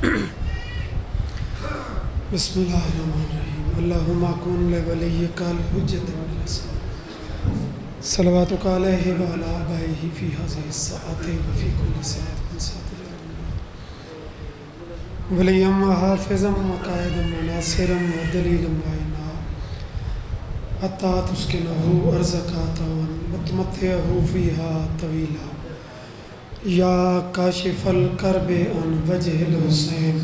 بسم اللہ الرحمن الرحیم اللہم کن لولیک الحجۃ صلواتک علیہ وعلی آبائہ فی ہذہ الساعۃ وفی کل ساعۃ من ساعات ولیم وحافظا وقائدا وناصرا ودلیلا معینا حتی تسکنہ ارضک طوعا وتمتعہ فیہا طویلا یا کاشف الکرب عن وجہ الحسین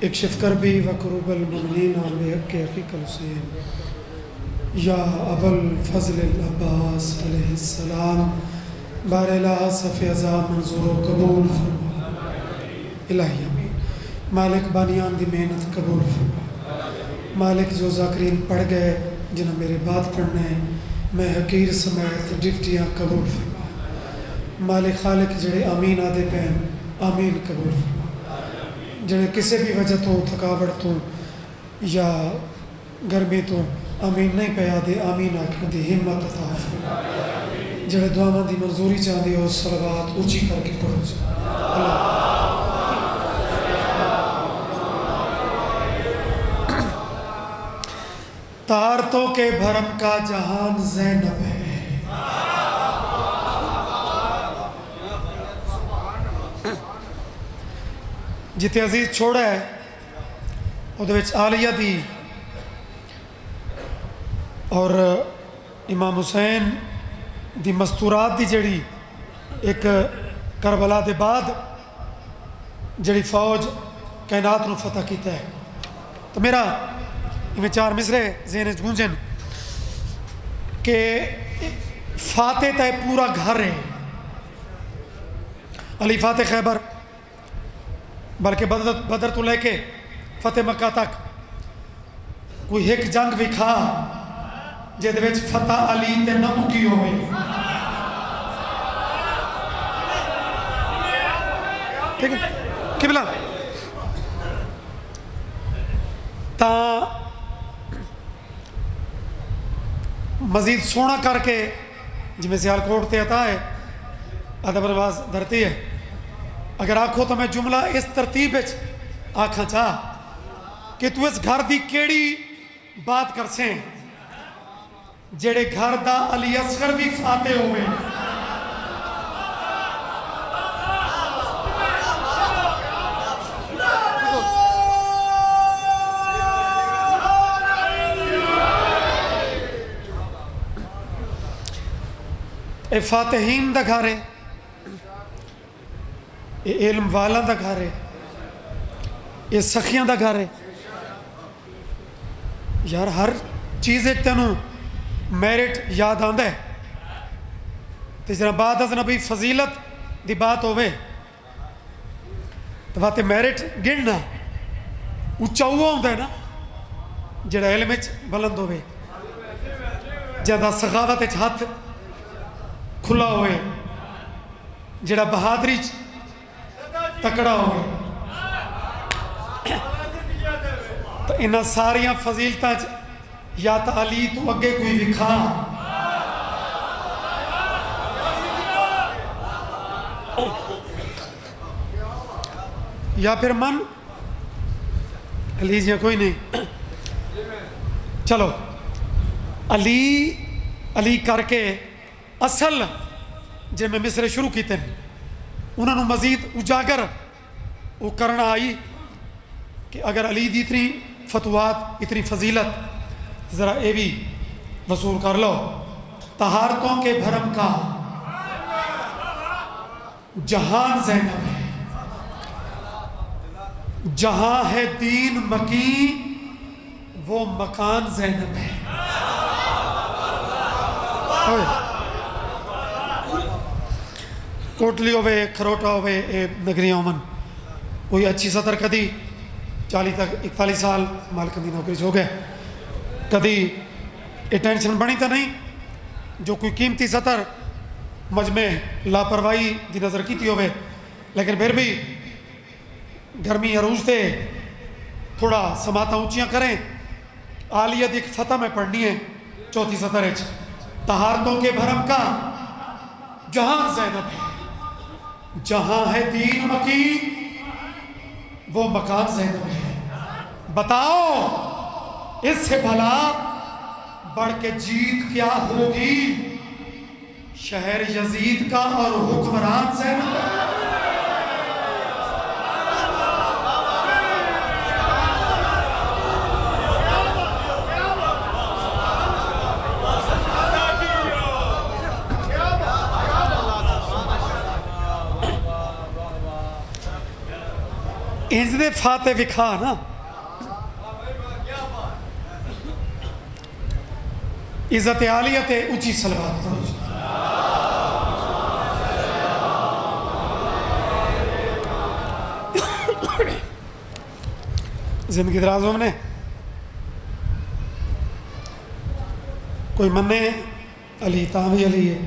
اکشف کربی وکروب المؤمنین بحق حقیق الحسین یا ابا الفضل العباس علیہ السلام بار الہ صف عذاب منظور و قبول فرما الہی امین مالک بانیان دی محنت قبول فرما مالک جو ذاکرین پڑھ گئے جنہوں میرے بات پڑھنے میں حقیر سمیت ڈفٹیاں قبول فرما مالک خالق جڑے آمین آدھے پہن آمین قبول فرما جڑے کسی بھی وجہ تو تھکاوٹ تو یا گرمی تو آمین نہیں پہ آدھے آمین آکھر دی ہمت عطا فرما جڑے دعاواں دی منظوری چاہدے ہو صلوات اونچی کر کے پڑھو اللہ تارتوں کے بھرم کا جہان زینب ہے جتے عزیز چھوڑا ہے وہ عالیہ دی اور امام حسین دی مستورات دی جڑی ایک کربلا دے بعد جڑی فوج کائنات نو فتح کیتا ہے تو میرا میں چار مصرے ذہن گونجن کہ فاتح تے پورا گھر ہے علی فاتح خیبر بلکہ بدر تو لے کے فتح مکہ تک کوئی ایک جنگ بھی کھا جہدے وچ فتح علی تے نہ مکی ہوئے ٹھیک ہے قبلہ تا مزید سونا کر کے جی میں سیالکوٹ تے عطا ہے ادب رواز دھرتی ہے اگر آکھو تو میں جملہ اس ترتیب آکھا چاہ کہ تو اس گھر دی کیڑی بات کر سیں جڑے گھر دا علی اصغر بھی فاتح ہوئے اے فاتحین دا گھر ہے اے علم والا دا گھر ہے اے سخیاں دا گھر ہے یار ہر چیز ایک تینوں میرٹ یاد آندہ ہے تیسرا بعد از نبی فضیلت دی بات ہوئے تو بات میرٹ گننا اچھا ہوا ہوندہ ہے نا جڑا علم بلند ہوئے جڑا سخاوت ہاتھ کھلا ہوئے جڑا بہادری تکڑا ہوئے تو انہاں ساریاں فضیلتاں یا تا علی تو اگے کوئی وکھا یا پھر من علی جی کوئی نہیں چلو علی کر کے اصل جے میں مصر شروع کیتے ہیں انہوں نے مزید اجاگر وہ کرنا آئی کہ اگر علی دی اتنی فتوات اتنی فضیلت ذرا اے بھی وصول کر لو طہارتوں کے بھرم کا جہان زینب ہے جہاں ہے دین مکین وہ مکان زینب ہے کوٹلی ہوئے کھروٹا ہوئے اے نگری اومن کوئی اچھی سطر کدی 41 سال مالک دی نوکری ہو گئے کدی یہ ٹینشن بنی تو نہیں جو کوئی قیمتی سطر مجمع لاپرواہی دی نظر کی ہوئے لیکن پھر بھی گرمی عروج تھے تھوڑا سماعتیں اونچیاں کریں عالیت ایک فتح میں پڑھنی ہے 4 سطر ہے طہارتوں کے بھرم کا جہاں زینب ہے جہاں ہے دین مکین وہ مکان زینب ہے. بتاؤ اس سے بھلا بڑھ کے جیت کیا ہوگی؟ شہر یزید کا اور حکمران زینب. انج دے فاتح وکھا نا عزت عالیت اونچی صلوات کرو. زندگی درازوں نے کوئی منے علی تاں بھی علی ہے.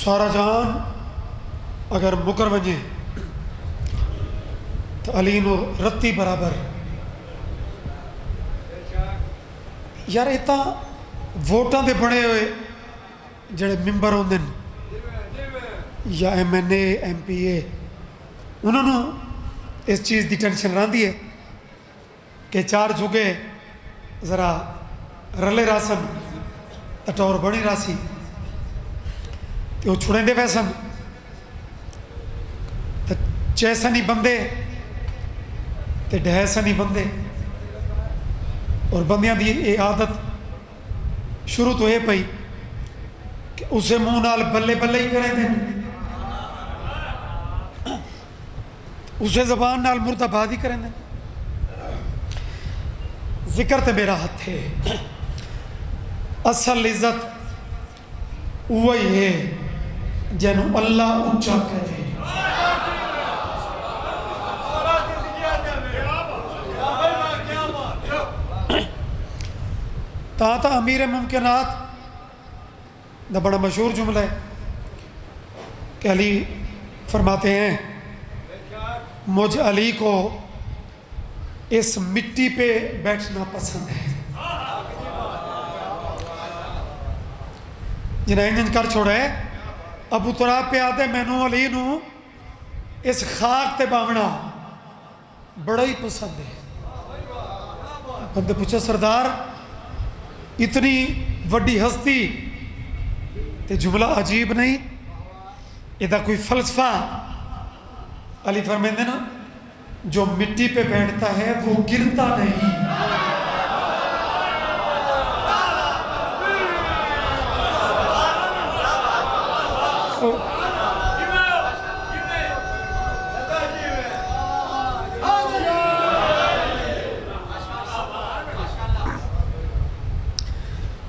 سارا جان اگر مکر وجے تو علی نو رتی برابر. یار اتنا ووٹاں دے بنے ہوئے جڑے ممبر ہوندے یا M N A M P A انہوں نے اس چیز دی ٹینشن رہندی ہے کہ چار جھگے ذرا رلے راسن تٹور بنی راسی کہ وہ چھڑیں دے ویسن چیسنی بندے تے ڈھیسنی بندے. اور بندیاں دی یہ عادت شروع تو یہ پئی کہ اسے منہ نال بلے بلے ہی کریں دیں, اسے زبان نال مرد آباد ہی کریں دیں. ذکر تے میرا ہاتھ ہے. اصل عزت وہی ہے جنوں اللہ اونچا کرے. تا امیر ممکنات دا بڑا مشہور جملہ ہے کہ علی فرماتے ہیں مجھ علی کو اس مٹی پہ بیٹھنا پسند ہے. جنہیں انجن کر چھوڑا ہے ابو تراب پہ آتے مینو علی نو اس خاک تے باونا بڑا ہی پسند ہے. بندے پوچھا سردار اتنی وڈی ہستی تے جملہ عجیب نہیں یہ کوئی فلسفہ؟ علی فرمائندے نا جو مٹی پہ بیٹھتا ہے وہ گرتا نہیں.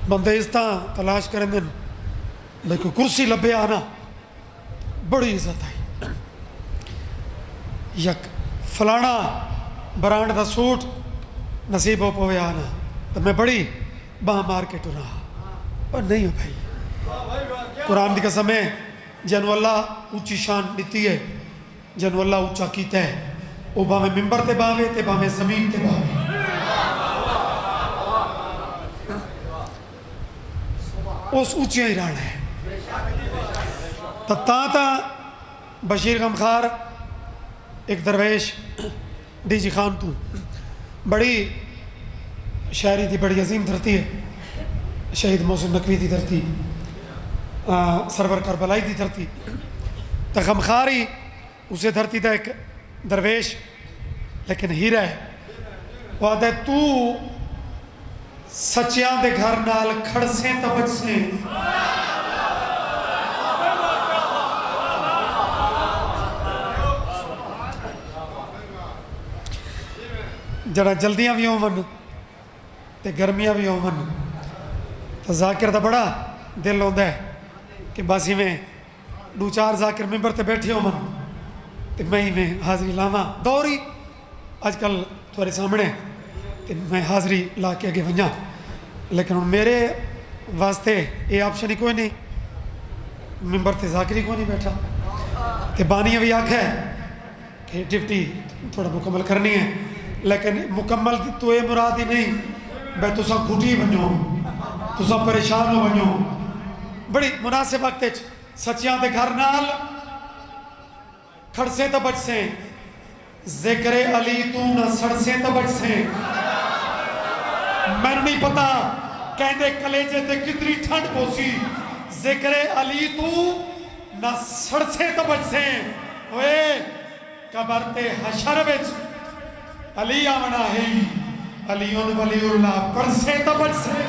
بندے اس طرح تلاش کریں دن بھائی کوئی کرسی لبے آنا بڑی عزت آئی. یک فلانا برانڈ دا سوٹ نصیب ہو پوے آنا تو میں بڑی باہ مار کے ٹرا. اور نہیں ہو بھائی, قرآن دی قسم ہے جنو اللہ اونچی شان دیتی ہے, جنو اللہ اونچا کیتا ہے وہ باویں ممبر تے باوے تے باویں زمین تے باوے. اس اونچیاں ہی رہنا ہے. تا بشیر غمخار ایک درویش ڈی جی خان تو بڑی شاعری تھی, بڑی عظیم دھرتی ہے. شہید محسن نقوی دی دھرتی, سرور کربلائی دی دھرتی. تو غمخاری اسے دھرتی تھا ایک درویش لیکن ہیرا ہے. وہ آدھا ہے تو سچیاں دے گھر نال کھڑسیں تا بچسیں. جڑا جلدیاں بھی ہون تے گرمیاں بھی ہون تو ذاکر دا بڑا دل ہوندا ہے کہ بس ہی میں دو چار ذاکر ممبر تے بیٹھے ہون تے میں ہی میں حاضری لاواں دوری آج کل تھوڑے سامنے کہ میں حاضری لا کے اگے ونجا. لیکن میرے واسطے یہ آپشن ہی کوئی نہیں, ممبر تے ذاکری کوئی نہیں بیٹھا. تے بانیاں بھی آکھ ہے کہ ڈپٹی تھوڑا مکمل کرنی ہے لیکن مکمل تو یہ مراد ہی نہیں بھائی تسا گھٹی بنو تسا پریشان ہو بنو. بڑی مناسب وقت سچیاں دے گھر نال کھڑ سے تو بچ سے ذکر علی تو نہ سڑ سے تو بچ سے میں نہیں پتا کہندے کلیجے تے کتنی ٹھنڈ پوسی ذکر علی تو نہ سڑ سے تو بچ سے ہوئے قبر تے حشر وچ علی آمنا ہے علیون ولی اللہ پڑھ سے تو بچ سے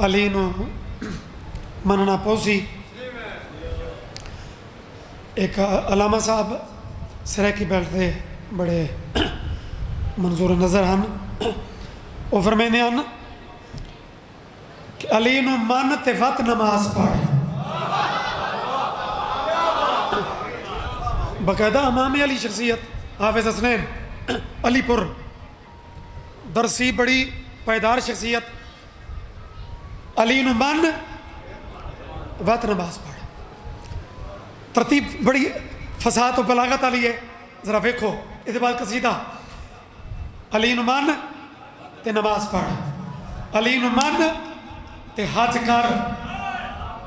علی نو مننا پوسی ایک علامہ صاحب سریکی بیٹھتے بڑے منظور نظر ہیں وہ فرمینے ہیں کہ علی نو من تے وقت نماز پڑھ باقاعدہ امام علی شخصیت حافظ حسنین علی پور درسی بڑی پائیدار شخصیت علی نو من وقت نماز پڑھ ترتیب بڑی فساد و بلاغت علی ہے ذرا ویکھو یہ بعد قصیدہ علی نو من تے نماز پڑھ علی نو من تے حج کر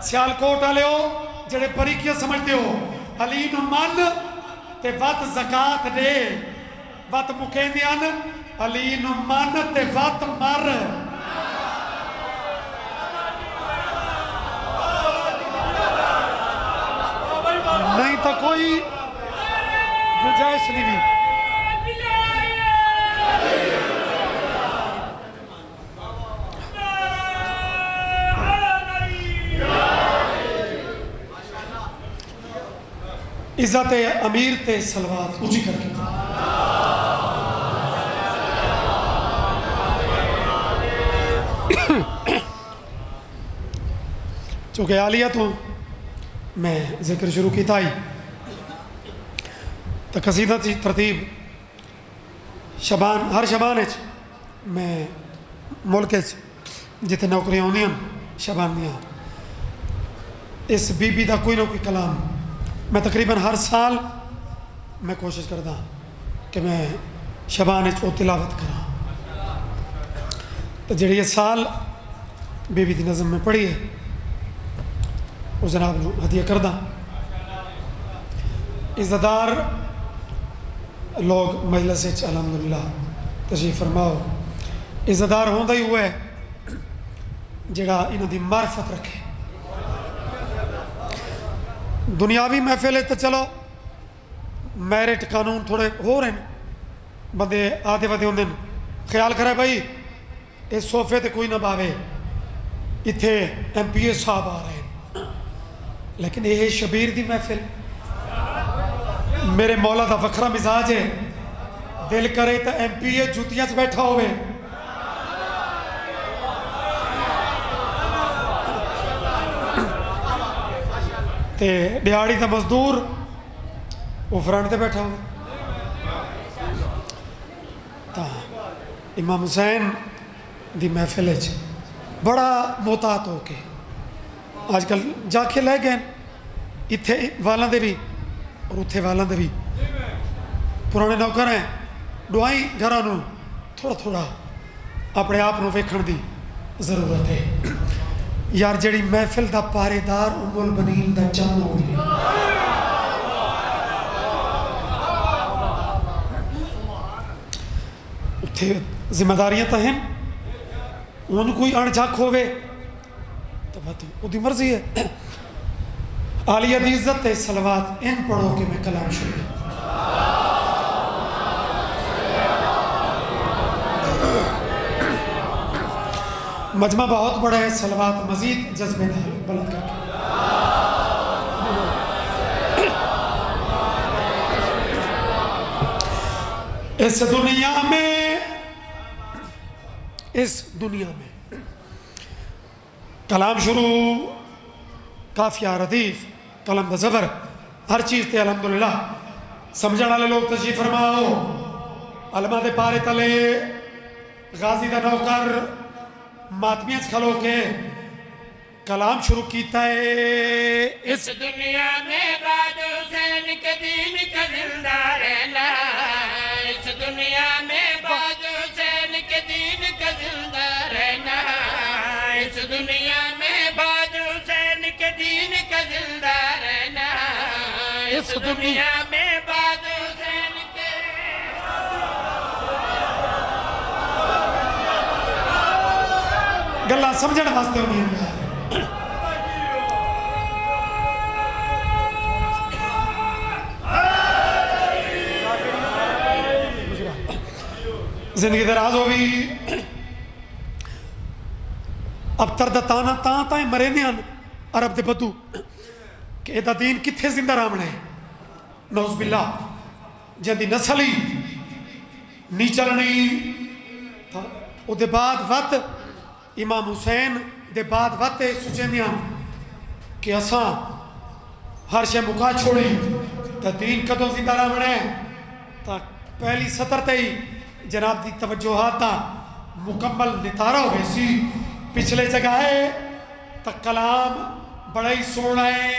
سیال کوٹ آلے ہو جڑے پریکیاں سمجھتے ہو علی نو من تے وقت زکاة دے وقت مکیندیان علی نو من تے وقت مر نہیں تو کوئی گنجائش نہیں بھی عزت امیر تے سلوات اونچی کر کے چونکہ عالیہ تو میں ذکر شروع کی تھا ہی تو قصیدہ تھی ترتیب شبان ہر شبان میں ملک جتنے نوکریاں ہوندی ہیں شبان دیاں اس بی بی دا کوئی نہ کوئی کلام میں تقریباً ہر سال میں کوشش کرتا کہ میں شبان او تلاوت کرا تو جڑی یہ سال بی بی دی نظم میں پڑھی ہے وہ جناب نو ہدیہ کردہ عزتدار لوگ مجلس الحمدللہ تشریف فرماؤ عزتدار ہوندہ ہی ہوئے جڑا انہوں دی معرفت رکھے دنیاوی محفل ہے تو چلو میرٹ قانون تھوڑے ہو رہے ہیں بندے آدھے ودے ہوندے خیال کرے بھائی اس صوفے تے کوئی نہ باوے اتھے ایم پی اے صاحب آ رہے ہیں لیکن یہ شبیر دی محفل میرے مولا دا وکھرا مزاج ہے دل کرے تو ایم پی اے جوتیاں سے بیٹھا ہوئے تے دیہاڑی دا مزدور وہ فرنٹ تے بیٹھا ہوئے تا امام حسین دی محفل ہے بڑا محتاط ہو کے آج کل جا کے لے گئے اتھے والاں دے بھی اور اتھے والاں دے بھی پرانے نوکر ہیں دعائیں گھرانوں تھوڑا تھوڑا اپنے آپ نو ویکھن دی ضرورت ہے یار جڑی محفل دا پارے دار ام البنین دا چند ہوئی اتھے ذمہ داریاں تا ہیں ان کوئی اڑ جھاک ہوئے تو بات وہ دی مرضی ہے عالیہ دی عزت ہے صلوات ان پڑھو کہ میں کلام شروع مجمع بہت بڑا ہے صلوات مزید جذبے بلند کر کے اس دنیا میں کلام شروع کافیہ ردیف قلم دا زبر ہر چیز تے الحمدللہ سمجھن والے لوگ تشریف فرماؤ علماء دے پارے تلے غازی دا نوکر ماتمیاں کھلو کے کلام شروع کیتا ہے اس دنیا میں بعد حسین کے دین کا زندہ رہنا، اس دنیا میں بعد حسین کے دین کا زندہ رہنا، اس دنیا میں بعد حسین کے دین کا زندہ رہنا، اس دنیا میں بعد حسین کے گلا سمجھن واسطے ہونی ہے زندگی دراز ہوئی اب تردہ تانا تائیں مرے نیان عرب دے بدو کہ ایدہ دین کتھے زندہ رامنے نوز باللہ جن دی نسلی نی چلنی او دے بعد وقت امام حسین دے بعد وقت سوچیں دیاں کہ اساں ہر شے مکا چھوڑی تا دین کدوں زندہ رامنے تا پہلی سطر تے ہی جناب دی توجہات دا مکمل نتارہ ہوئے سی پچھلے جگہ ہے تا کلام بڑا ہی سونا ہے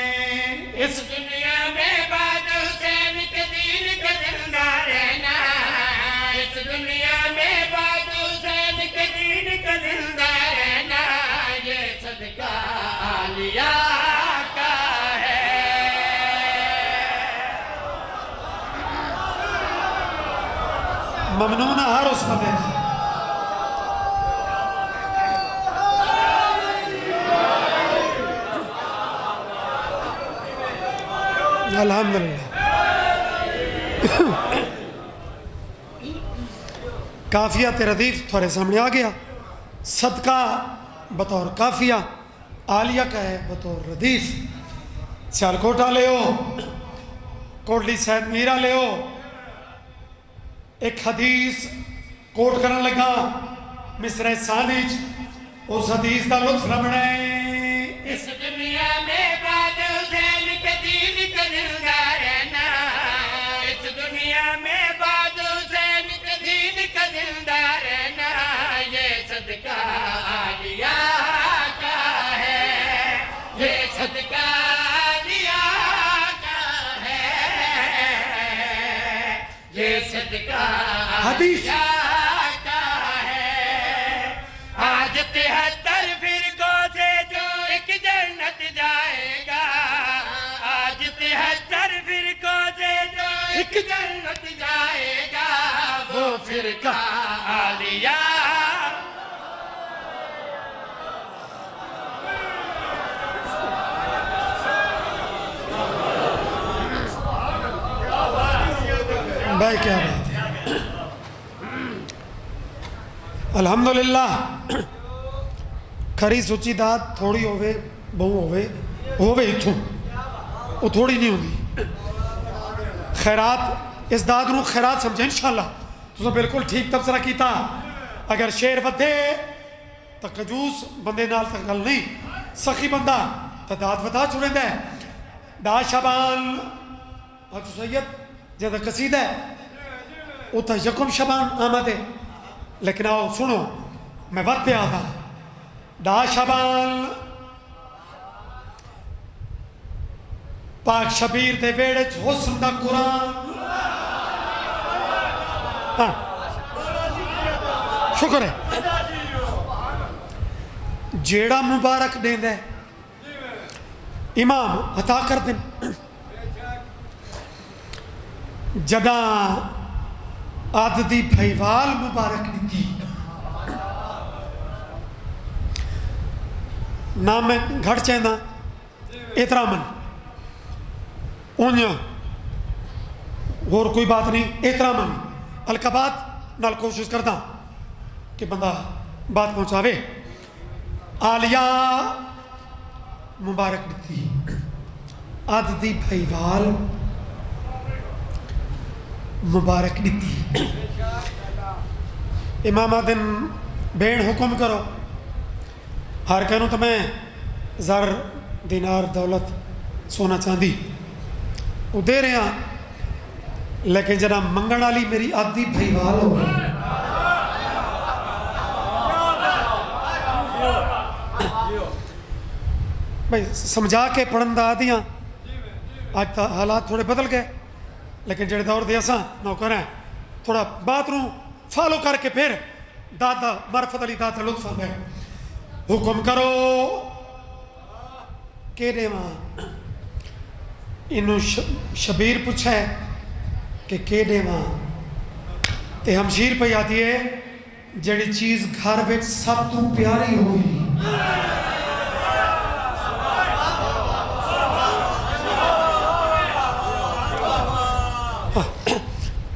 اس دنیا میں بعد حسین کے دین کا زندہ رہنا، اس دنیا میں بعد حسین کے دین کا زندہ رہنا، یہ صدقہ عالیہ کا ہے۔ ممنون ہر اس بندے الحمدللہ کافیہ تے ردیف تھوڑے سامنے آ گیا، صدقہ بطور کافیہ، عالیہ کا ہے بطور ردیف۔ سیال کوٹا لے ہو، کوٹلی سید میرہ لے ہو، ایک حدیث کوٹ کرنے لگا مصرع ثانیج، اس حدیث دا لطف رمنے اس دنیا میں بعد حسین کے دین کا زندہ رہنا، اس دنیا میں بعد حسین کے دین کا زندہ رہنا، یہ صدقہ عالیہ کا ہے، یہ صدقہ عالیہ کا ہے، یہ صدقہ حدیث عالیہ کا ہے۔ آج 73 فرقوں سے جو ایک جنت جائے گا، آج 73 فرقوں سے جو ایک جنت جائے گا، وہ فرقہ عالیہ۔ بھائی کیا بات ہے الحمدللہ کھری سوچی داد تھوڑی ہوئے بہو ہوئے اتھوں وہ تھوڑی نہیں ہوگی خیرات اس داد نو خیرات سمجھے انشاءاللہ تو بالکل ٹھیک تبصرہ کیتا اگر شیر ودے تو کجوس بندے نال تک گل نہیں سخی بندہ تو داد ودا چھوڑیں دے دا شبان حج سید جیدہ قصید ہے وہ تا یکم شبان آمد ہے لیکن آؤ سنو میں وقت پہ آتا دا شبان پاک شبیر دے ویڑچ حسن دا قرآن شکر ہے جیڑا مبارک دیں دے امام عطا کر دیں جدہ عددی بھائیوال مبارک دیتی نام میں گھڑ چیندہ احترامن اونیا اور کوئی بات نہیں احترامن القبات نال کوشش کرتا کہ بندہ بات پہنچاوے عالیہ مبارک دیتی عددی بھائیوال مبارک دیتی امام دن بین حکم کرو ہر کہنو تو میں زر دینار دولت سونا چاندی وہ دے رہے ہیں لیکن جناب منگن والی میری عددی بھائیوال ہو بھائی سمجھا کے پڑھن دا آدیاں آج تا حالات تھوڑے بدل گئے لیکن جڑے دور دے اساں نوکر ہیں تھوڑا بات نو فالو کر کے پھر دادا معرفت علی دادا لطف ہے حکم کرو کیڑے ماں انہوں شبیر پوچھا ہے کہ کیڑے ماں تے ہمشیر پہ آتی ہے جڑی چیز گھر وچ سب تو پیاری ہوئی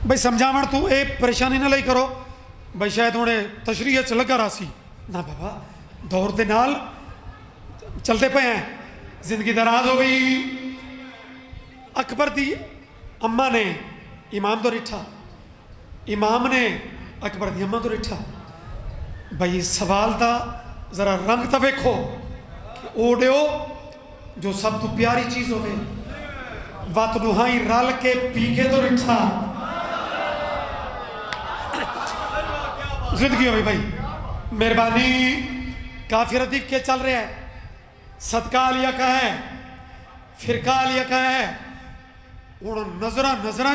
بھائی سمجھاوڑ تو اے پریشانی نہ لئی کرو بھائی شاید انہیں تشریح چ لگا رہا سی نہ بابا دور دے نال چلتے پے ہیں زندگی دراز ہو گئی اکبر دی اماں نے امام تو رٹھا امام نے اکبر دی اماں تو رٹھا بھائی سوال دا ذرا رنگ تا ویکھو کہ اوڈیو جو سب تو پیاری چیز ہوئے وات نوہائی رال کے پی کے تو رٹھا زندگی ہوئی بھائی مہربانی کافی ردیف کے چل رہے ہیں صدقہ لیا کا ہے فرقہ لیا کا ہے انہوں نظرہ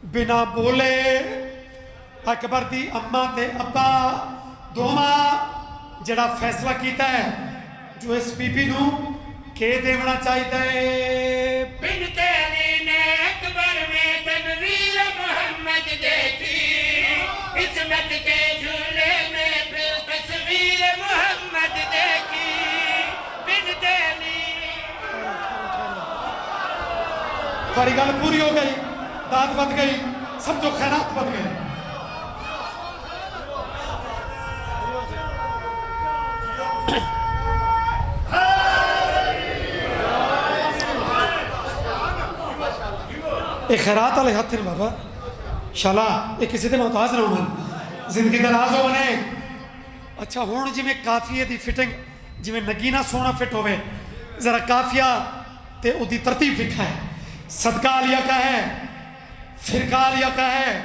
بنا بولے اکبر دی اماں تے ابا دوما جڑا فیصلہ کیتا ہے جو اس بی بی نو کے دیونا چاہیتا ہے بنت علی نے اکبر میں تنویر محمد دیکھی عصمت کے جھولے میں پھر تصویر محمد دیکھی بنت علی تاری گل پوری ہو گئی داد بد گئی سمجھو خیرات بد گئی ایک خیرات والے ہاتھ ہیں بابا شالا ایک کسی دے محتاج نہ ہونا زندگی دراز ہو بنے اچھا ہون جی میں کافیہ دی فٹنگ جی میں نگینہ سونا فٹ ہوئے ذرا کافیہ تے او دی ترتیب لکھا ہے صدقہ علیہ کا ہے فرقہ علیہ کا ہے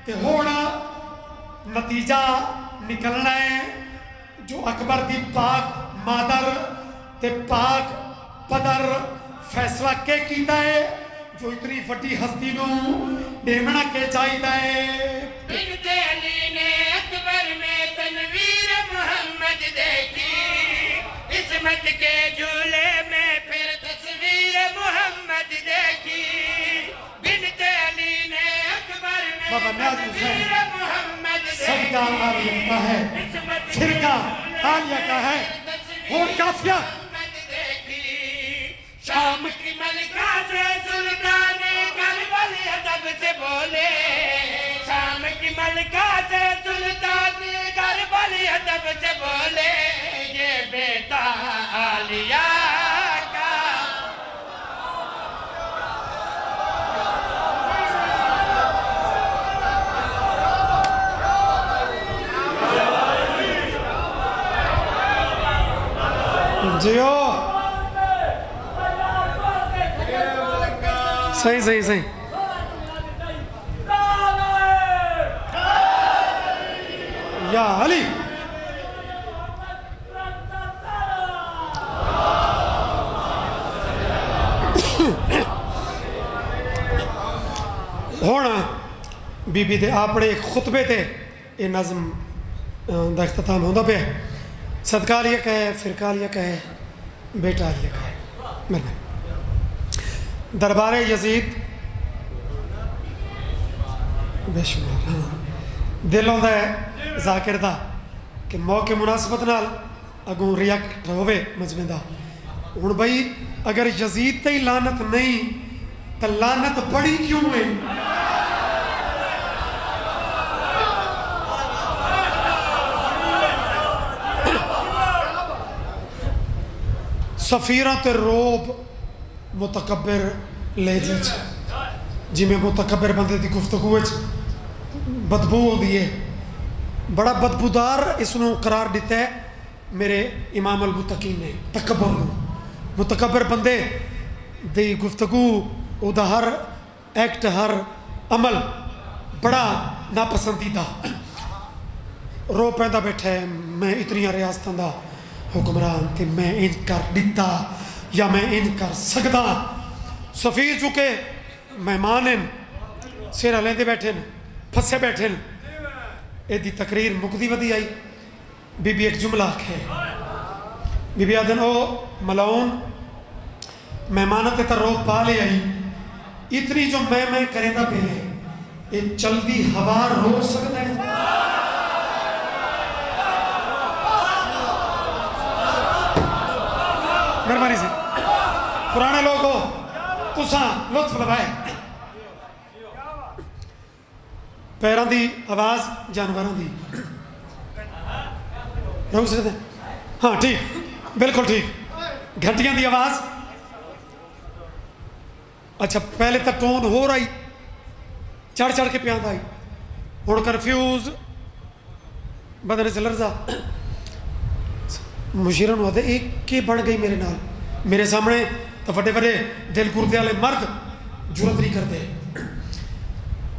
تے ہونا نتیجہ نکلنا ہے جو اکبر دی پاک مادر تے پاک پدر فیصلہ کے کیتا ہے جو اتنی فٹی ہستی نو ڈیمنا کے چاہیتا ہے بنت علی نے اکبر میں تنویر محمد دیکھی عصمت کے جھولے میں پھر تصویر محمد دیکھی بنت علی نے اکبر میں تنویر محمد صدقہ عالیہ کا ہے فرقہ عالیہ کا ہے اور کافیہ شام کی ملکہ سے سلطان کربل ادب سے بولے شام کی ملکہ سے سلطان کربل ادب سے بولے یہ بیٹا عالیہ کا جیو صحیح یا علی ہونا بی بی دے اپنے خطبے تے یہ نظم دا اختتام ہوندہ پہ صدقہ علیہ کا ہے فرقہ علیہ کا ہے بیٹا علیہ کا ہے مہربانی دربار یزید بے شمار دل ہوندہ ہے ذاکر دا کہ موقع مناسبت نال اگوں ریاکٹ ہوئے مجمع دا ہن بھائی اگر یزید تے لعنت نہیں تو لعنت بڑی کیوں ہے سفیرات روب متکبر لہجے جی میں متکبر بندے دی گفتگو بدبو ہو دیئے بڑا بدبودار اس نو قرار دیتا ہے میرے امام المتقین نے تکبر متکبر بندے دی گفتگو او دا ہر ایکٹ ہر عمل بڑا ناپسندیدہ رو پیندا بیٹھا ہے میں اتنی ریاستاں دا حکمران تے میں ان کر دیتا یا میں ان کر سکتا سفیر چکے مہمان سیرا لیندے بیٹھے پھسے بیٹھے اے دی تقریر مکدی ودی آئی بی بی ایک جملہ ہے بی بی آدن او ملعون مہمانت تے رو پا لے آئی اتنی جو میں کریں دا پہلے یہ چلدی ہوا روک سکتا ہے مہربانی سے پرانے لوگ ہو تساں لطف لوائے پیران دی آواز جانوران دی روک سکتے ہیں ہاں ٹھیک بالکل ٹھیک گھنٹیاں دی آواز اچھا پہلے تک ٹون ہو رہی چڑھ چڑھ کے پیاند آئی ہوں کنفیوز بدن سے لرزا مشیرن ہوا تھا ایک کی بڑھ گئی میرے نال میرے سامنے تو وڈے وڈے دل گردے والے مرد جرت نہیں کرتے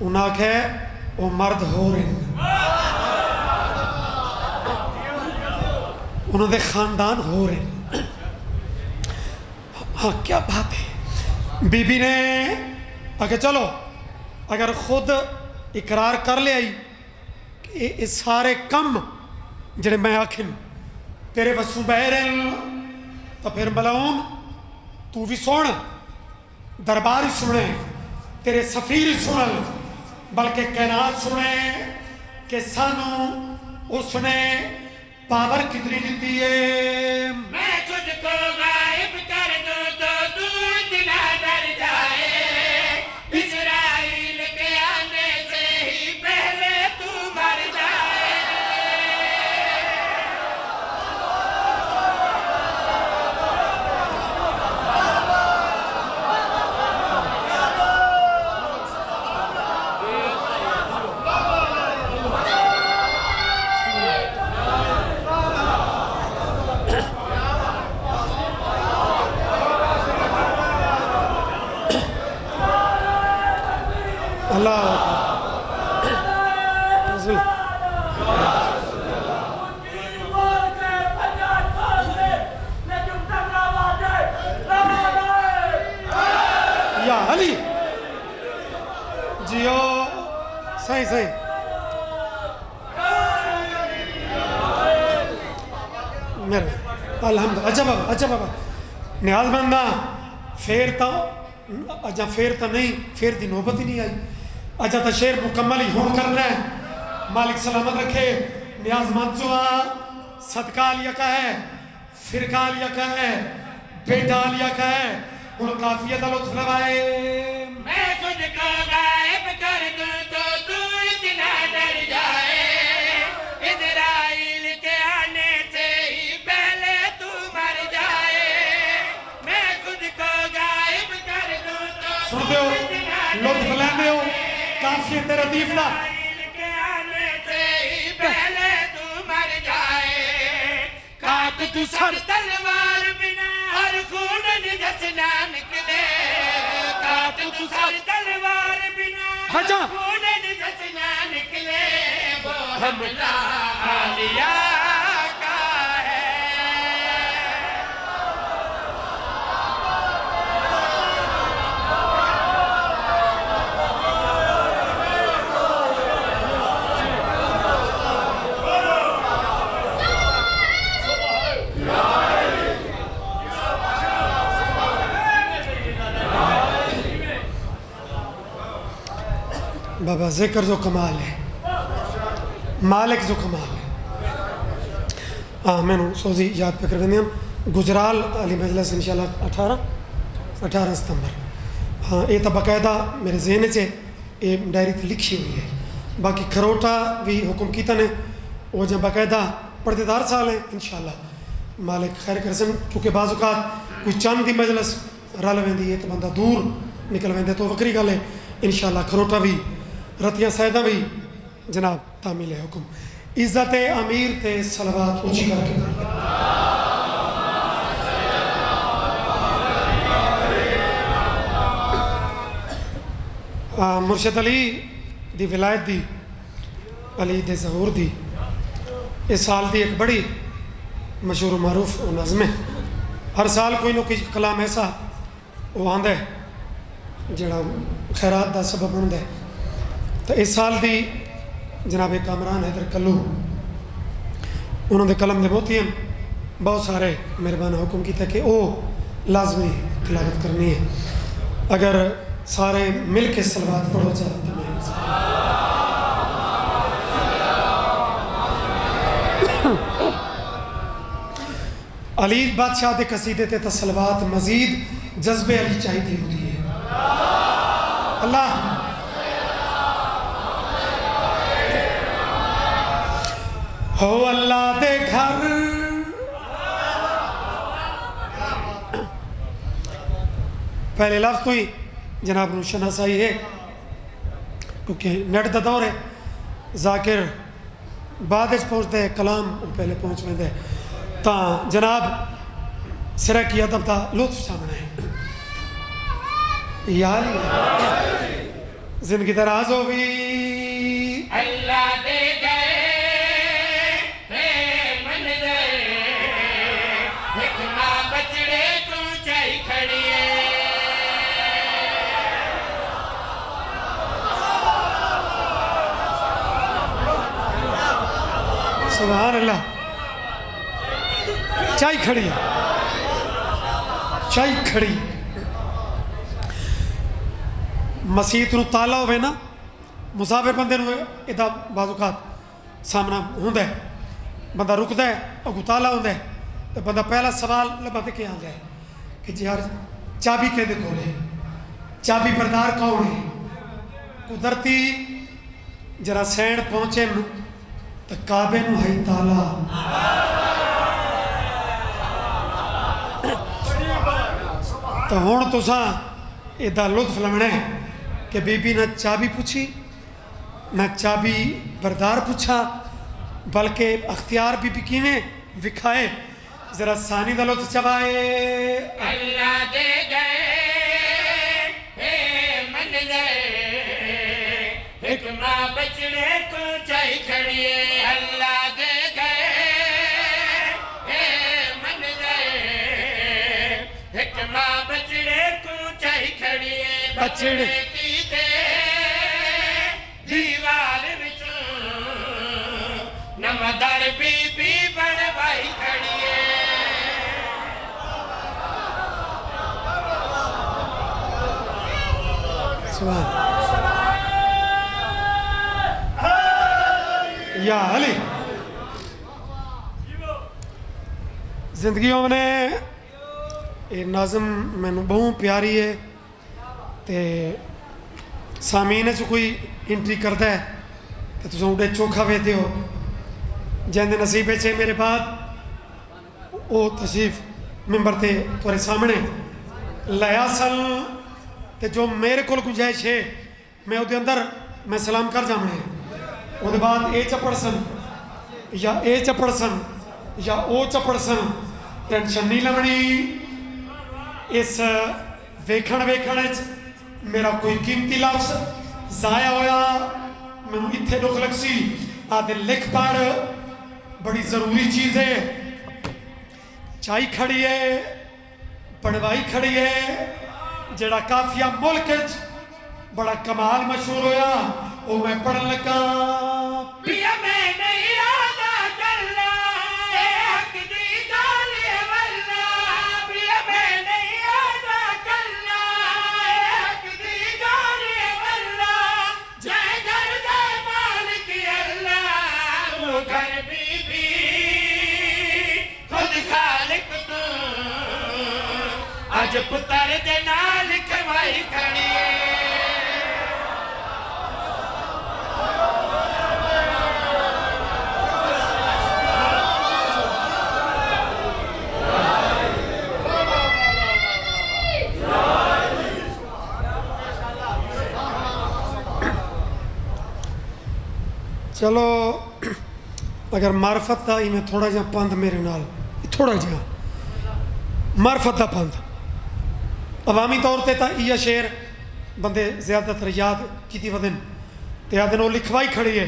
انہاں کہ وہ مرد ہو رہے انہوں نے خاندان ہو رہے ہاں کیا بات ہے بی بی نے آگے چلو اگر خود اقرار کر لے آئی کہ یہ سارے کم جڑے میں آکھن تیرے وسوں بہرن تو پھر ملعون تو بھی سن دربار ہی سنے تیرے سفیر ہی سنل بلکہ کائنات سنے کہ سانو اس نے پاور کتنی دیتی ہے میں تجھ کو غائب کر دوں تو اتنا ڈر جائے اسرائیل کے آنے سے ہی پہلے تو مر جائے صحیح الحمد اچھا بابا نیاز بندہ پھر تو نہیں پھر دی نوبت ہی نہیں آئی اچھا تو شیر مکمل ہی ہون کرنا ہے مالک سلامت رکھے نیاز منصوبہ صدقہ لیا کا ہے فرقہ لیا کا ہے بیٹا لیا کا ہے اور کافیت لطف لوائے میں تجھ کو غائب کر دوں تو اتنا ڈر جائے اسرائیل کے آنے سے ہی پہلے تو مر جائے میں تجھ کو غائب کر دوں تو سن دے ہو لطف لیندے ہو کافیت ردیف دا اسرائیل کے آنے سے ہی پہلے تو مر جائے کاٹ تو سر تلوار بنا ہر خون نجس نہ نکلے کاٹ تو سر تلوار بنا ہر خون نجس نہ نکلے وہ حملہ عالیہ کا ہے بابا ذکر جو کمال ہے مالک جو کمال ہے میں نے سوزی یاد پہ کر دیں ہم گجرال علی مجلس انشاءاللہ 18 ستمبر ہاں یہ تو باقاعدہ میرے ذہن سے یہ ڈائری تے لکھی ہوئی ہے باقی کھروٹا بھی حکم کیتا نے وہ جب باقاعدہ پڑھتے دار سال ہیں انشاءاللہ مالک خیر کرسن کیونکہ بعض اوقات کوئی چند دی مجلس رل ویندی ہے تو بندہ دور نکل ویندے تو وکری گل ہے انشاءاللہ کھروٹا بھی رتیاں سیدہ بھی جناب تعمیل ہے حکم عزت امیر تے صلوات اونچی کر کے مرشد علی دی ولایت دی علی دے ظہور دی اس سال دی ایک بڑی مشہور و معروف و نظم ہے. ہر سال کوئی نہ کوئی کلام ایسا وہ آندا ہے جڑا خیرات دا سبب بنتا ہے. تو اس سال دی جناب کامران حیدر کلو انہوں نے قلم دے موتی ہیں بہت سارے مہربان حکم کیا کہ وہ لازمی تلاوت کرنی ہے. اگر سارے مل کے صلوات پڑھو چاہتے ہیں علی بادشاہ دے قصیدے تے صلوات مزید جذبے علی چاہیے ہوتی ہے. اللہ ہو اللہ دے گھر پہلے لفظ تو ہی جناب نو شناسائی ہے کیونکہ نیٹ دا دور ہے. ذاکر بعد اچ پہنچتا ہے کلام پہلے پہنچ میں دے تا جناب سرہ کی ادب دا لطف سامنے ہے. یا زندگی دراز ہوئی اللہ دے گئے من گئے ایک ماں بچڑے تو چاہی کھڑی ہے. سبحان اللہ. چاہی کھڑی چاہی کھڑی مسیت نو تالا ہوئے نا مسافر بندے نو ادا بعض اوقات سامنا ہوندہ ہے بندہ رکتا ہے اگو تالا ہوندہ ہے تو بندہ پہلا سوال لبا کیا آندا ہے کہ جی یار چابی کے دے کھولے چابی بردار کون ہے. قدرتی جرا سین پہنچے تو کعبے نو ہے تالا. تو ہون تو ساں ایدہ لطف لمنے کہ بی بی نہ چابی پوچھی نہ چابی بردار پوچھا بلکہ اختیار بی بی کیویں وکھائے ذرا ثانی دا لطف چبائے. اللہ دے گئے من گئے ایک ماں بچڑے کو چاہی کھڑی ہے. اللہ دے گئے من گئے ایک ماں بچڑے کو چاہی کھڑی ہے. بچڑے کی دے دیوار وچوں نمدار بی بی بڑوائی کھڑی ہے. سبحان یا علی. زندگیوں میں یہ نظم میں بہت پیاری ہے تے سامعین سے کوئی انٹری کرتا ہے تو تم اڈے چوکھا ویتے ہو جن نصیبے سے میرے بعد وہ تشریف ممبر تے تمہارے سامنے لایا سن تے جو میرے کو گنجائش ہے میں وہ اندر میں سلام کر جانا ہے. وہ بعد اے چپڑ سن یا اے چپڑ سن یا او چپڑ سن ٹینشن نہیں لگنی. اس ویکھن میرا کوئی قیمتی لفظ ضائع ہویا میں اتنے دکھ لگ سی آدھے لکھ پڑھ بڑی ضروری چیز ہے. چائی کھڑی ہے پڑھوائی کھڑی ہے جڑا کافیہ ملک بڑا کمال مشہور ہویا وہ میں پڑھن لگا. پیا میں نہیں آدھا کرنا حق دی گالی واللہ. پیا میں نہیں آدھا کرنا حق دی گالی واللہ. جائے گھر دے مالک اللہ وہ گھر بی بی خود خالق تو آج پتر دے نال کھوائی کھڑی ہے. چلو اگر معرفت دا میں تھوڑا جہاں پند میرے نال تھوڑا جہاں معرفت دا پند عوامی طور تے تا یہ شعر بندے زیادہ تر یاد کیتی ودن تے آدھن وہ لکھوائی کھڑی ہے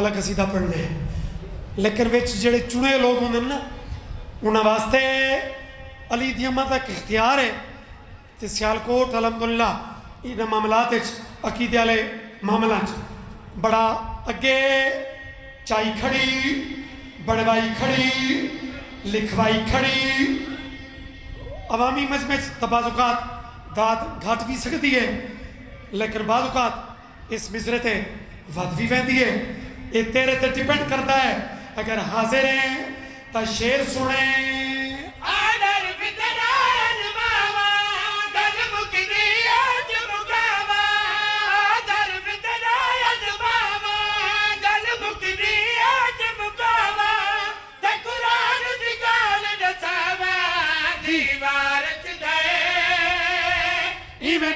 الگ قصیدہ پڑھنے ہیں لیکن وچ جڑے چنے لوگ ہوندے نا انہاں واسطے علی دی اماں دا ایک اختیار ہے تے سیالکوٹ الحمدللہ انہاں معاملات عقیدے والے معاملات بڑا اگے چائی کھڑی بڑوائی کھڑی لکھوائی کھڑی عوامی مجمع تو بعض اوقات داد گھٹ بھی سکتی ہے لیکن بعض اوقات اس مصرے تے ود بھی ویندی ہے یہ تیرے تے ڈیپینڈ کرتا ہے اگر حاضر ہیں تا شیر سنیں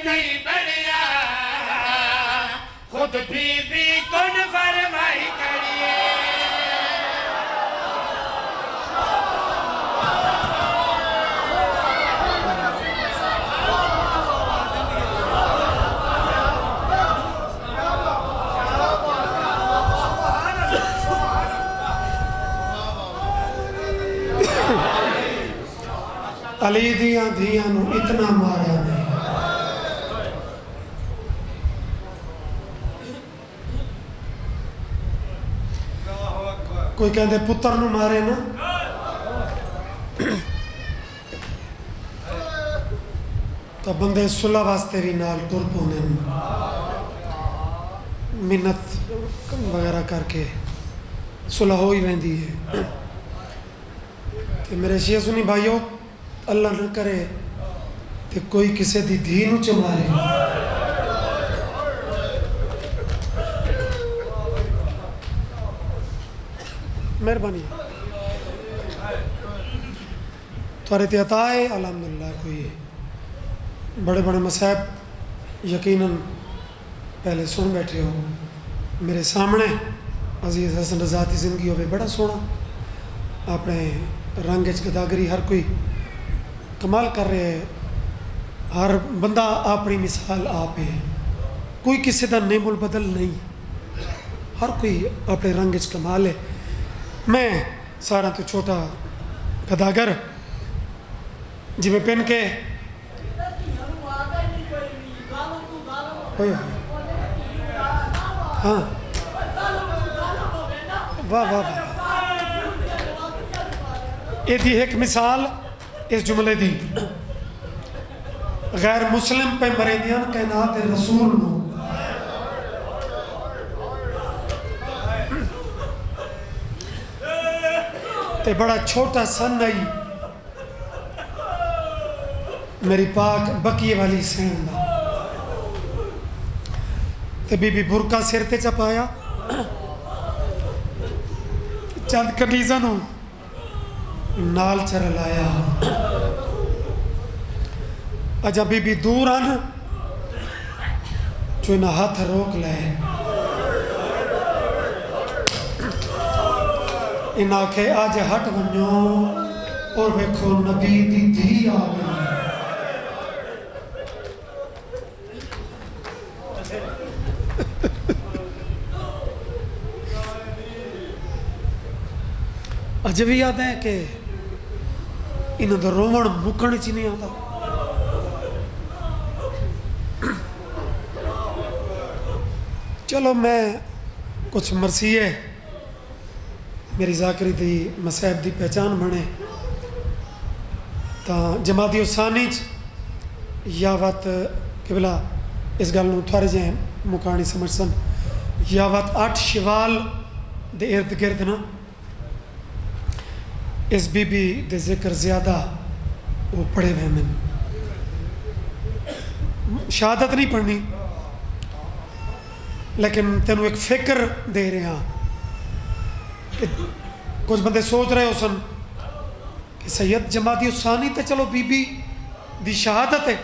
نہیں بڑھیا خود بھی کن فرمائی کریے علی دیاں دھیاں نو اتنا مارا نہیں کوئی کہندے پتر نو مارے نا تو بندے صلح واسطے بھی نال ٹر پوندے منت وغیرہ کر کے صلح ہو ہی ویندی ہے تے میرے شیعہ سنی بھائیو اللہ نہ کرے تے کوئی کسے دی دھی نو چ مارے مہربانی تھوڑے تے عطا ہے الحمدللہ کوئی بڑے بڑے مصائب یقیناً پہلے سن بیٹھے ہو میرے سامنے عزیز حسن رضا دی زندگی ہوئے بڑا سونا اپنے رنگ گداگری ہر کوئی کمال کر رہے ہے ہر بندہ اپنی مثال آپ ہے کوئی کسی دا نعم البدل نہیں ہر کوئی اپنے رنگ کمال ہے میں سارا تو چھوٹا گداگر جی میں پہن کے ہاں واہ واہ واہ یہ تھی ایک مثال اس جملے دی غیر مسلم پہ مریدیاں کائنات رسول نو تے بڑا چھوٹا سن آئی میری پاک بقیے والی سین دا تے بی بی برکا سر تے چپایا چند کنیزاں نو نال چرلایا اجا بی بی دور آن جو انہا ہاتھ روک لائے انہا کہ آج ہٹ ونیو اور ویکھو نبی دی دھی آ گئی اجے بھی یاد ہے کہ انہوں دا رومن مکن چی نہیں آتا چلو میں کچھ مرثیے میری ذاکری دی مسائب دی پہچان بنے تا جماعتی ثانی یا وقت قبلہ اس گل نو تھوڑے جے مکانی سمجھ سن یا وقت 8 شوال دے ارد گرد نا اس بی بی دے ذکر زیادہ وہ پڑھے ہوئے میں شہادت نہیں پڑھنی لیکن تینوں ایک فکر دے رہے ہیں کہ کچھ بندے سوچ رہے ہو سن کہ سید جماعتی ثانی تے چلو بی بی دی شہادت ہے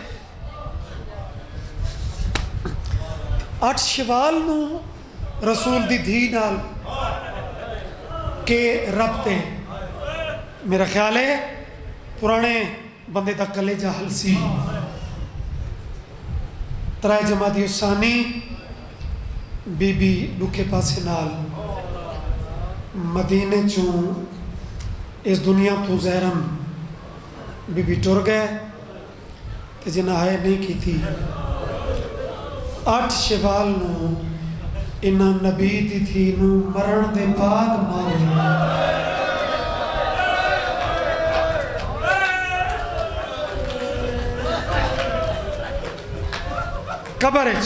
8 شوال نو رسول دی دھی نال کے ربطے میرا خیال ہے پرانے بندے دا کلیجہ حلسی ترائے جماعتی ثانی بی بی لکھے پاسے نال مدینے چوں اس دنیا تو زہرم بی بی ٹر گئے تے جنہ ہے نہیں کی تھی 8 شوال نو انہاں نبی دی تھی نو مرن دے بعد مار قبر ہے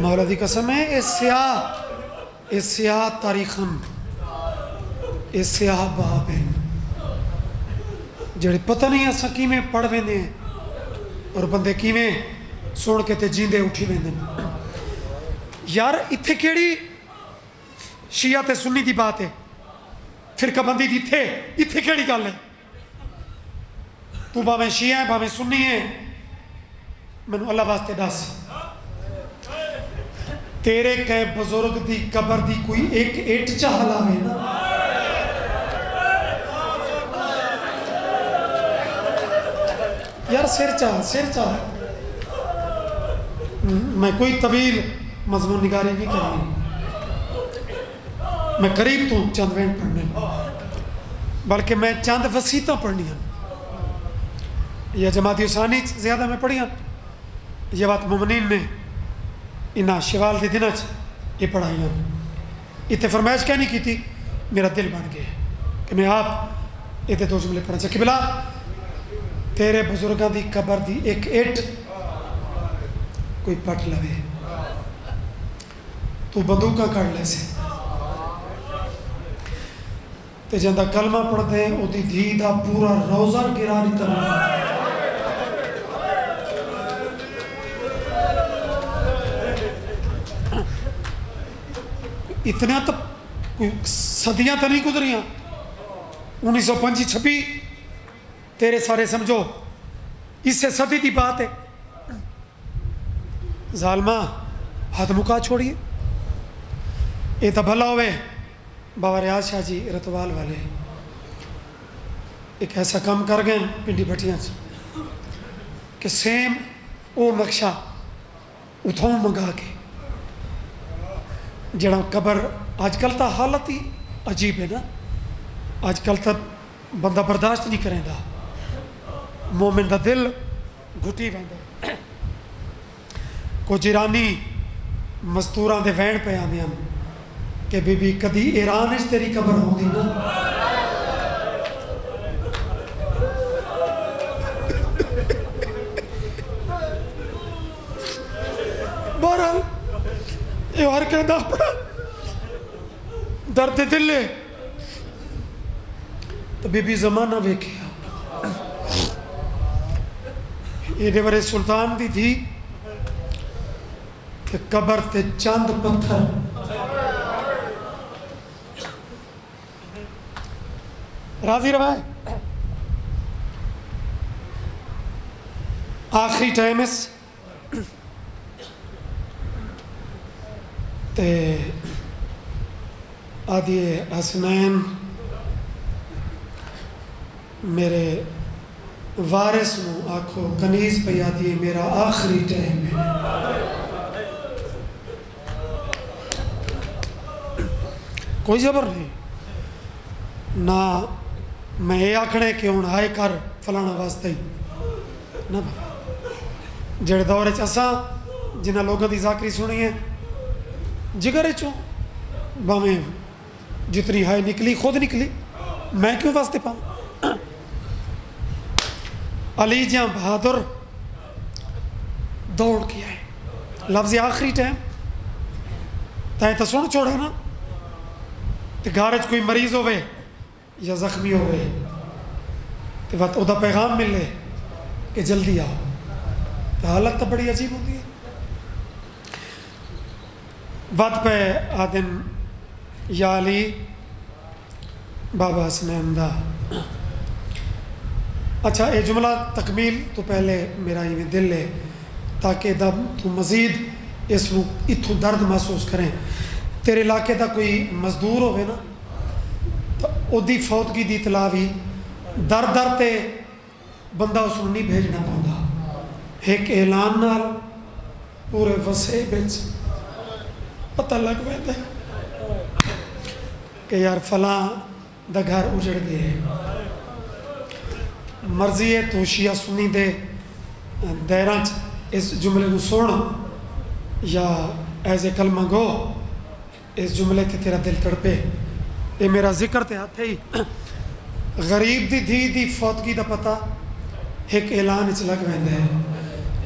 مولا دی قسم ہے اس سیاہ تاریخن اس سیاہ باب ہیں جڑے پتہ نہیں اساں کیویں پڑھ ویندے ہیں اور بندے کیویں سن کے تے جیندے اٹھی ویندے ہیں یار ایتھے کیڑی شیعہ تے سنی دی بات ہے فرقہ بندی دی ایتھے کیڑی گل ہے تو باویں شیعہ ہے باویں سنی ہے مینوں اللہ واسطے دس تیرے کہ بزرگ دی قبر دی کوئی ایک ایٹ چہلا ہے نا یار سر چاہ میں کوئی طویل مضمون نگاری نہیں کرنی میں قریب تو چند وینٹ پڑھنے بلکہ میں چند وسیطہ پڑھنی ہیں یہ جماعتی ثانی زیادہ میں پڑھی ہیں یہ بات مومنین نے انہاں شوال دے دن یہ پڑھائی ہیں اتنے فرمائش کیا نہیں کی تھی میرا دل بن گیا کہ میں آپ یہ 2 جملے پڑھا چاہے بلا تیرے بزرگاں دی قبر دی ایک ایٹ کوئی پٹ لوے تو بندوقاں کر لے سے تے جندہ کلمہ پڑھ دے او دی دھی دا پورا روزہ گرا نہیں ترنا اتنا تو صدیاں تو نہیں گزریاں 1925-26 تیرے سارے سمجھو اس سے صدی دی بات ہے ظالمہ ہاتھ مکا چھوڑیے یہ تو بھلا ہوئے بابا ریاض شاہ جی رتوال والے ایک ایسا کام کر گئے پنڈی بھٹیاں کہ سیم او نقشہ اتھوں منگا کے جڑا قبر آج کل تا حالت ہی عجیب ہے نا آج کل تا بندہ برداشت نہیں کریں دا مومن دا دل گھٹی ویندا کو جرانی مستوراں دے وین پہ آندے ہیں کہ بی بی کدی ایران اس تیری قبر ہوندی نا بہرحال یہ ہر کہندہ اپنا درد دل ہے تو بی بی زمانہ ویکھیا یہ دے بڑے سلطان دی تھی کہ قبر تے چاند پتھر راضی روائے آخری ٹائم اس تے آدھی حسنین میرے وارث نو آکھو کنیز پہ آدھی میرا آخری ٹائم ہے کوئی جبر نہیں نہ میں یہ آکھنے کہ ہوں ہائے کر فلانا واسطے ہی نہ بابا جڑے دورے چساں جنہ لوگوں دی ذاکری سنی ہے جگر چوں باویں جتنی ہائے نکلی خود نکلی میں کیوں واسطے پاؤں علی جہاں بہادر دوڑ کیا ہے لفظ آخری ٹائم تائیں تو سن چھوڑا نا تو گھارج کوئی مریض ہوئے یا زخمی ہوئے تو وقت او دا پیغام ملے کہ جلدی آؤ تو حالت تو بڑی عجیب ہوتی ہے وقت پہ آدن یا علی بابا حسنین دا اچھا یہ جملہ تکمیل تو پہلے میرا یہ دل ہے تاکہ دا تو مزید اس نو اتھو درد محسوس کریں تیرے علاقے دا کوئی مزدور ہوئے نا تو او دی فوتگی دی اطلاع بھی در در تے بندہ اس نو نہیں بھیجنا پاؤں ایک اعلان نال پورے وسے بچ پتہ لگ پہ کہ یار فلاں دا گھر اجڑ گئے، مرضی ہے تو شیعہ سنی دے دائراں اس جملے کو سن یا ایز اے کلمہ گو اس جملے تے تیرا دل تڑپے. یہ میرا ذکر تے ہاتھ ہی غریب دی دھی دی فوتگی دا پتہ ایک اعلان اچ لگ ویندا ہے.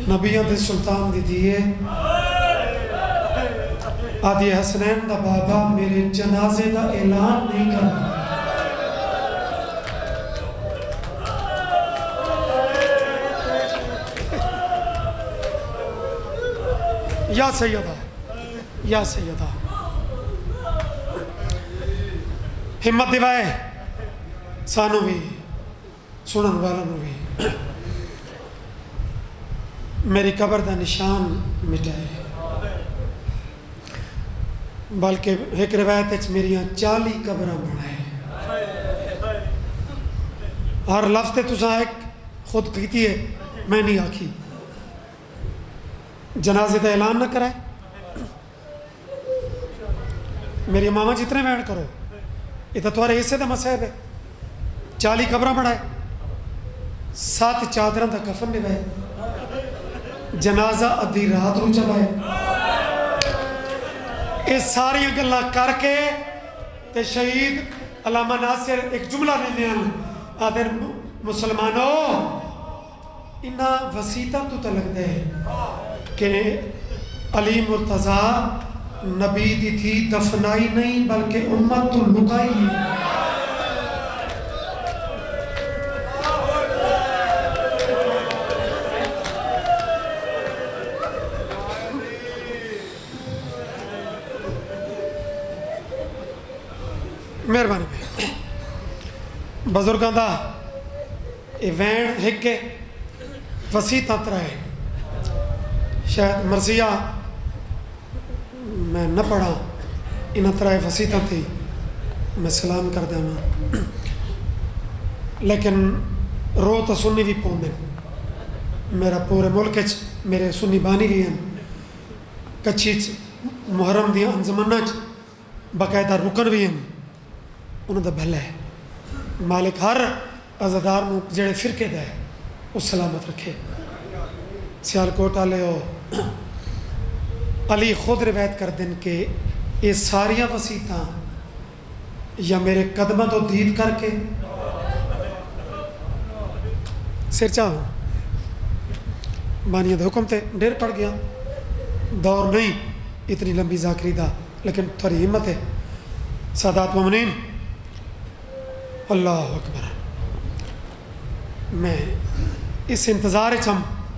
نبیوں دے سلطان دی دھی ہے آدھی حسنین دا بابا میرے جنازے دا اعلان نہیں کرنا. یا سیدہ یا سیدہ ہمت دیوائے سانو بھی سنن والوں بھی میری قبر دا نشان مٹائے. بلکہ ایک روایت میری 40 قبراں بنائے. ہر لفظ تے تساں ایک خود کیتی ہے میں نہیں آکھی. جنازے کا اعلان نہ کرائے میری ماما جتنے بیان کرو یہ تو تمہارے حصے کا مسائب ہے. 40 قبراں بنائے 7 چادراں دا کفن نوائے جنازہ ادھی رات رو چلائے. یہ ساری گلاں کر کے تے شہید علامہ ناصر ایک جملہ لینے ہیں آدھر مسلمانوں انہا وسیطہ تو لگتا ہے کہ علی مرتضیٰ نبی دی تھی دفنائی نہیں بلکہ امت تو لکائی. مہربانی بزرگاں دا ایوین ہکے وسیطہ ترائے شاید مرضیہ میں نہ پڑھا انہاں ترائے وسیطہ تھی میں سلام کر دیا ماں لیکن رو تو سنی بھی پون دیں. میرا پورے ملک میرے سنی بانی بھی ہیں کچھی محرم دیا انزمانہ باقاعدہ رکن بھی ہیں انہوں دا بھلا ہے. مالک ہر عزدار نو جڑے فرقے دا ہے وہ سلامت رکھے. سیالکوٹ والے ہو علی خود روایت کر دیں کہ یہ ساریاں وسیطاں یا میرے قدمہ تو دید کر کے سر چاہو بانیہ دے حکم تے ڈیر پڑ گیا دور نہیں اتنی لمبی ذاکری دا لیکن تھوڑی ہمت ہے. سادات مومنین اللہ اکبر میں اس انتظار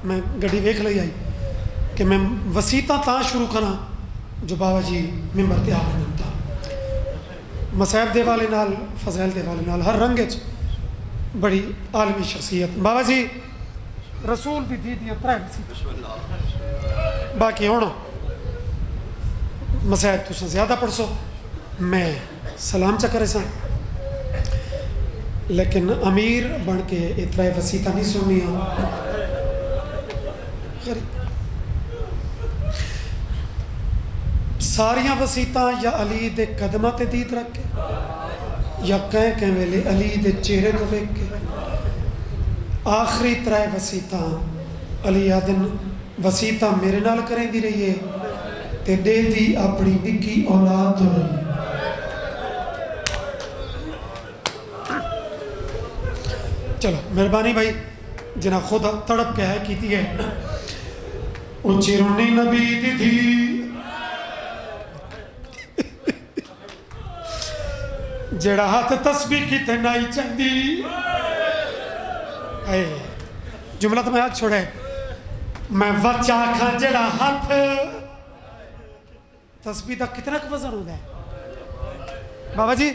میں گڑی ویکھ لئی آئی کہ میں وسیطہ تاں شروع کرنا جو بابا جی ممبر تے آخر نمتا مسائب دے والے نال فضائل دے والے نال ہر رنگ بڑی عالمی شخصیت. بابا جی رسول دی دیدیاں ترائے وسیطہ باقی ہونا مسائب تو زیادہ پڑھ سو میں سلام چکرے سا لیکن امیر بن کے اتنا وسیطہ نہیں سننی ساریاں وسیطہ یا علی دے قدمہ تے دید رکھ کے یا کہیں ویلے علی دے چہرے کو دیکھ کے آخری ترائے وسیطہ علی آدن وسیطہ میرے نال کریں دی رہی ہے تے دے دی اپنی نکی اولاد رہی. چلو مہربانی بھائی جنہ خود تڑپ کے ہے کیتی ہے اونچی رونی نبی دی تھی جڑا ہاتھ تسبیح کی تنائی چندی جملہ تو میں ہاتھ چھوڑے میں وچا کھا جڑا ہاتھ تسبیح دا کتنا وزن ہوتا ہے بابا جی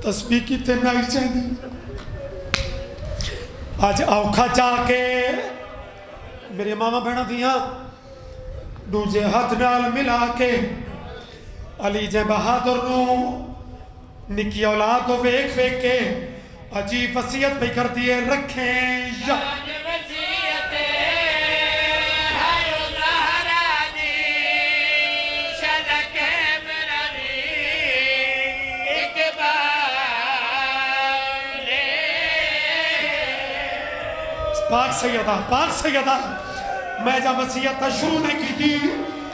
تسبیح کی تنائی چندی آج اوکھا چاہ کے میرے ماما بہنا دیاں دوجے ہاتھ نال ملا کے علی جے بہادر نو نکی اولاد کو ویک ویک کے عجیب وصیت پہ کر دیے رکھیں یا شہزادہ پاک سیدہ میں جب وصیت شروع نہیں کی تھی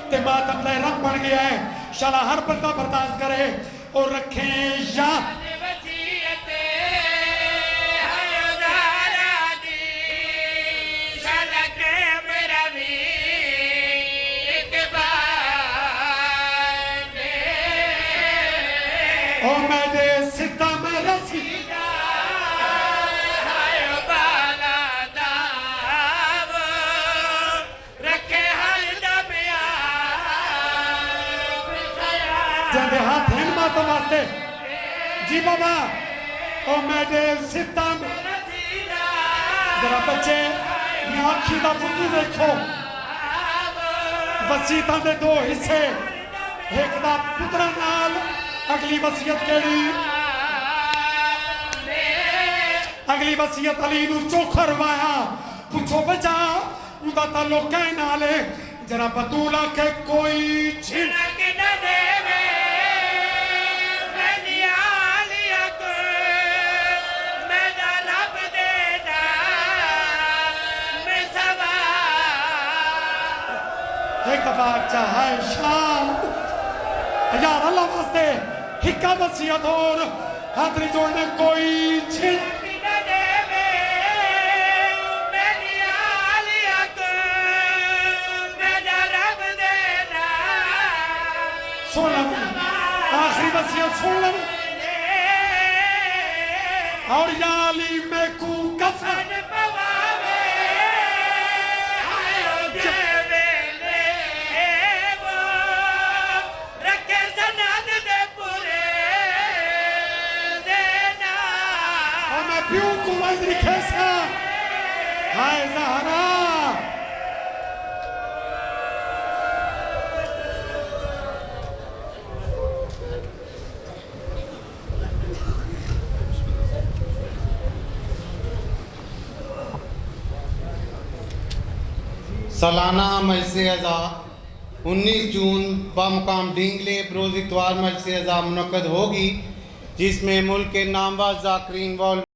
تے ماتم دے رنگ بن گیا ہے شالا ہر بندہ برداشت کرے اور رکھیں یا او میں دے سدھا میں رسی جاندے ہاتھ ہیں ماتم واسطے جی بابا او میں دے سدھا میں ذرا بچے یہ آنکھی دا وضو دیکھو وسیعتاں دے دو حصے ایک دا پترا نال اگلی وصیت کیڑی اگلی وصیت علی نو چوکھا روایا پوچھو بچا اُندا تعلق کہیں نالے ذرا بطولہ کہ کوئی چھڑک نہ دے ایک دفعہ چاہے شام یار اللہ واسطے ہکا وصیت اور حاضری جوڑنے کوئی چھڑ سن لیں آخری وصیت سن لیں اور یا علی میں کو کفن پیوں کو وزری کھیسا ہائے زہرا سالانہ مجلس اعضا 19 جون بمقام ڈینگلے بروز اتوار مجلس اعضا منعقد ہوگی جس میں ملک کے نامور ذاکرین